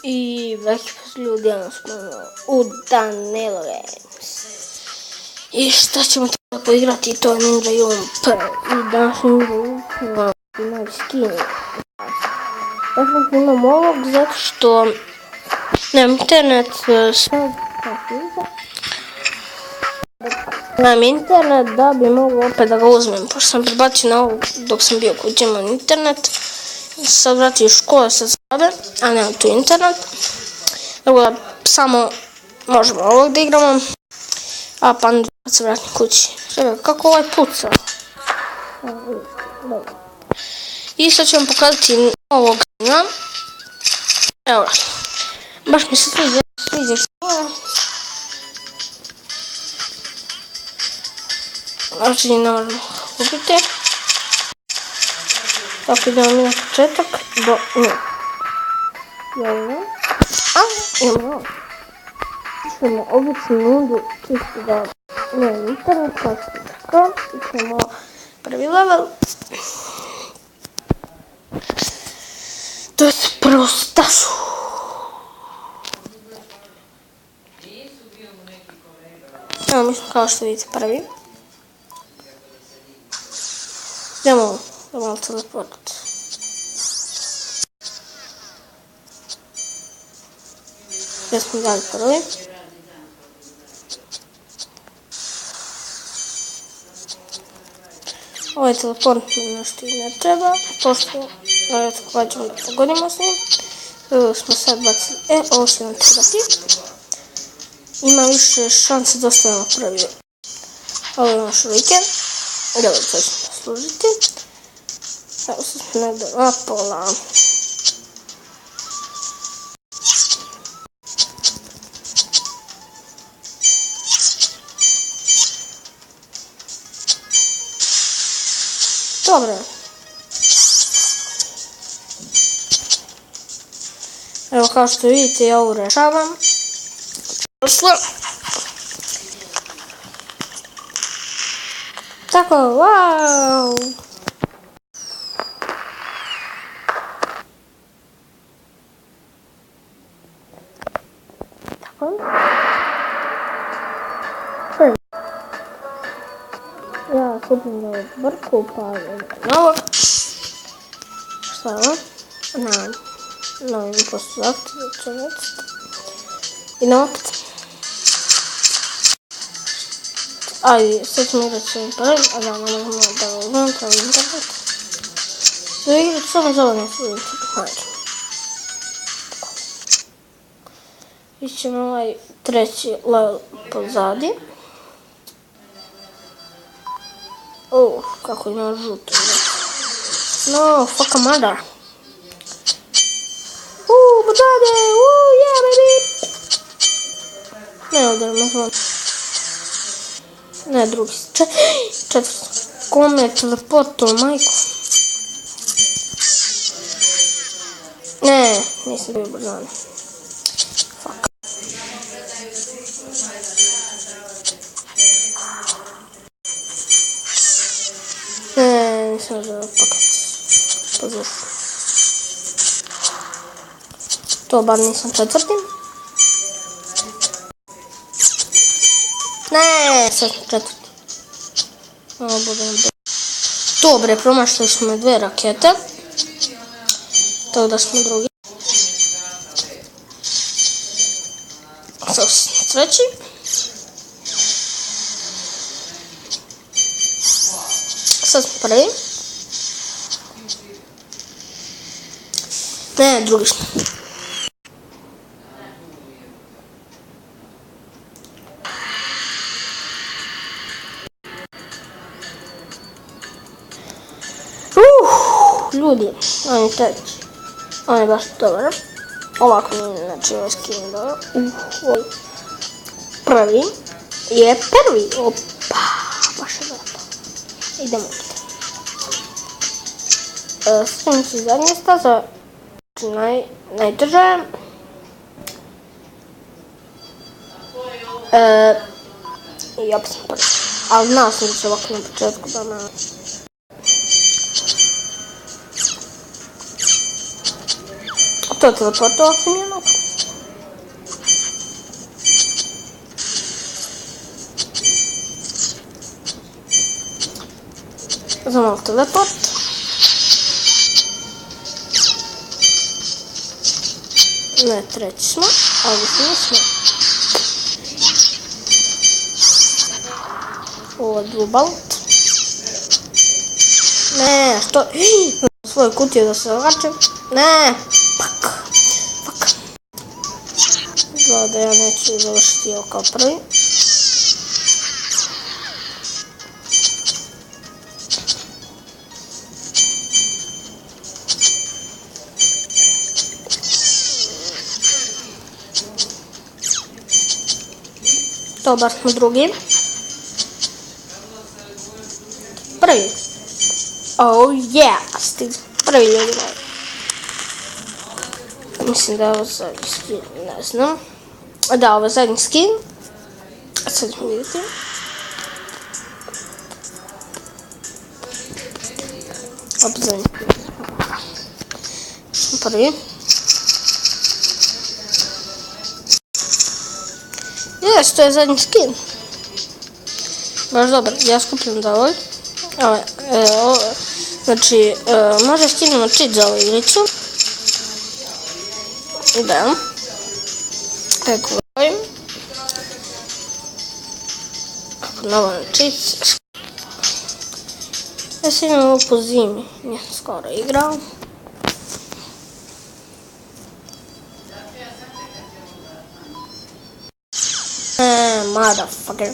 I veliki pozdrav ljudi, danas smo u Danelo Games. I šta ćemo tada poigrati, to je Ninja Jump. I danas Ninja Jump ima skin. Definitivno imam ovog zato što nemam internet, nemam internet da bi mogu opet da ga uzmem. Pošto sam prebacio na ovog dok sam bio kući, imam internet. Sad vratio škole sa zabe, a nemam tu internet. Tako da samo možemo ovog da igramo. A pa onda kad se vratim kući. Čekaj, kako ovaj puca? I sad ću vam pokazati novog skina. Evo, baš mi se sviđa skina. Znači ne možemo kupiti. Tako idemo mi na početak do nje. Imamo ovo. Ćemo običnu nudu čisto da nemam internet, kao što je tako. I ćemo prvi level. To je prvo stašu. Evo mi smo kao što vidite prvi. Idemo malo teleportat. Gdje smo dali prvi. Ovaj teleport nam nešto i ne treba, pošto tako ćemo da pogodimo s njim. Smo sad bacili, ovo će nam trebati. Ima više šanse da ostavimo prvi. Ovo ima šuriken. Dobro, to ćemo služiti. Evo sad smo negdje na pola. Dobro. Evo kao što vidite ja ovo rešavam. Tako, wow! Tako. Ja kupim da ovog brku, pa novog. Šta je ovo? Novi posto zahtjev, idemo opet. Ajde, sad ćemo igrati s ovim prvim, a da ne možemo da ga uzmem, kao internet. Da igrati samo za ovo nesu internet. Ićemo ovaj treći level pozadi. Kako ima žuto. No, fuck a mother. Pozade, yeah baby. Ne, ovdje ne znam. Ne, drugi. Četvrti. Kome je teleportao, majko? Ne, nisam bio brzani. Fuck. Ne, nisam uzeo paket. Pozdrav. To bar nisam četvrti. Ne, sad sam četvrti. Ovo bude nam dobre, promašili smo dve rakete. Tako da smo drugi. Sad sam treći. Sad smo prvi. Ne, drugi smo. Ljudi, on je treći. On je baš dobar. Ovako mi je, znači, ovaj skin dobro. Prvi je prvi. Opa, baš je dobro. Idemo opet. Sljedeći zadnje staza. Najteže. I opet sam prvi. Ali znao sam da će ovako na početku da me... To je teleportovao sam jednog. Znowu teleport. Не, третій смак, а вісний смак. О, двубалт. Не, що? Свой кут я засилачив. Не, пак. Ладно, я хочу залишити його капри. Добре, другий. Привіт. Оу, єс! Привіт. Mislim da je ovo zadnji skin, ne znam. Da, ovo je zadnji skin. Sad vidite. Opet zadnji skin. Prvi. Jes, to je zadnji skin. Baš dobro, ja skupljam da ovaj. Znači, može skinemo cheat za ovu igricu. Da. Tako ovim. Novo cheat. Ja sam imam ovo po zimi. Nisam skoro igrao. Motherfucker.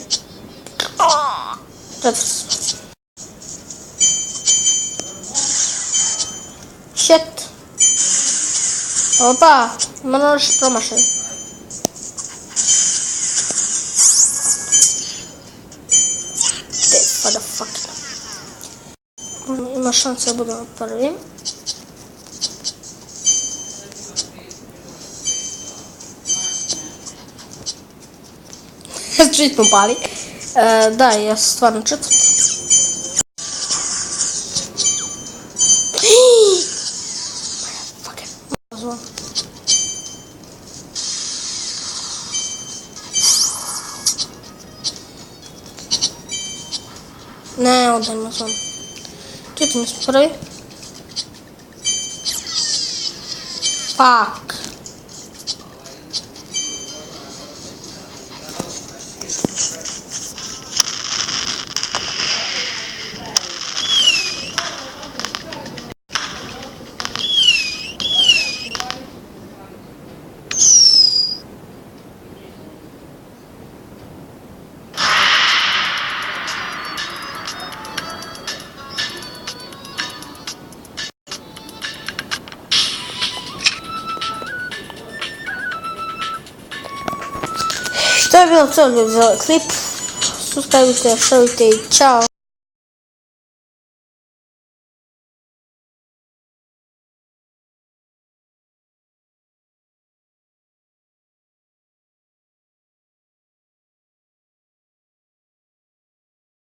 Shit. Opa, moraš promašati. What the fuck. Ima šanse da budemo prvi. Čitno pali. Da, ja sam stvarno četvrt. Ne, onda ima zvon. Čekaj, mi smo prvi. Fuck. To je bilo to za klip. Subscribe, šerujte i čao.